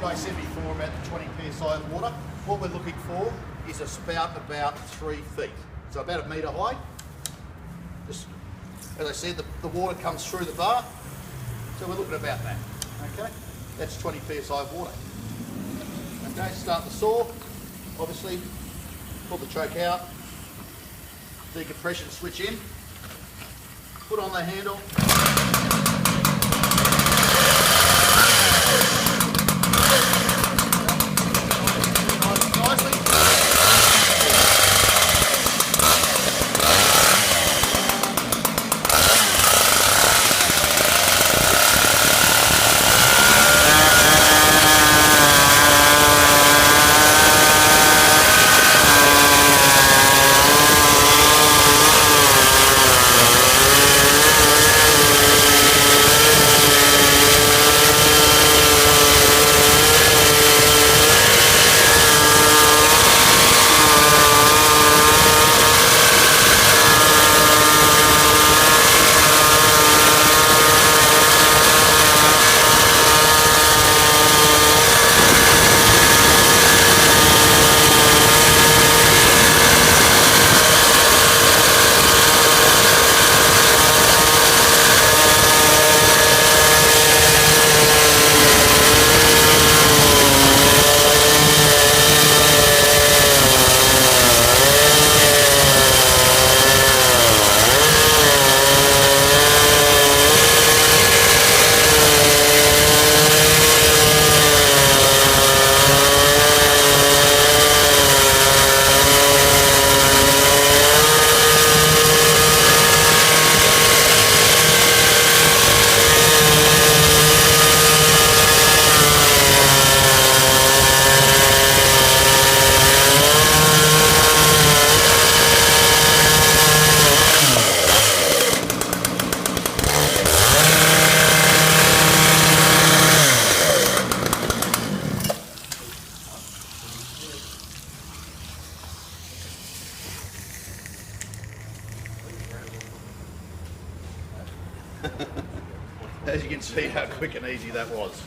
what I said before about the 20 psi of water, what we're looking for is a spout about 3 feet. So about a metre high. Just, as I said, the water comes through the bar. So we're looking about that. Okay, that's 20 psi of water. Okay, start the saw. Obviously, pull the choke out. Decompression switch in. Put on the handle. Nicely. As you can see how quick and easy that was.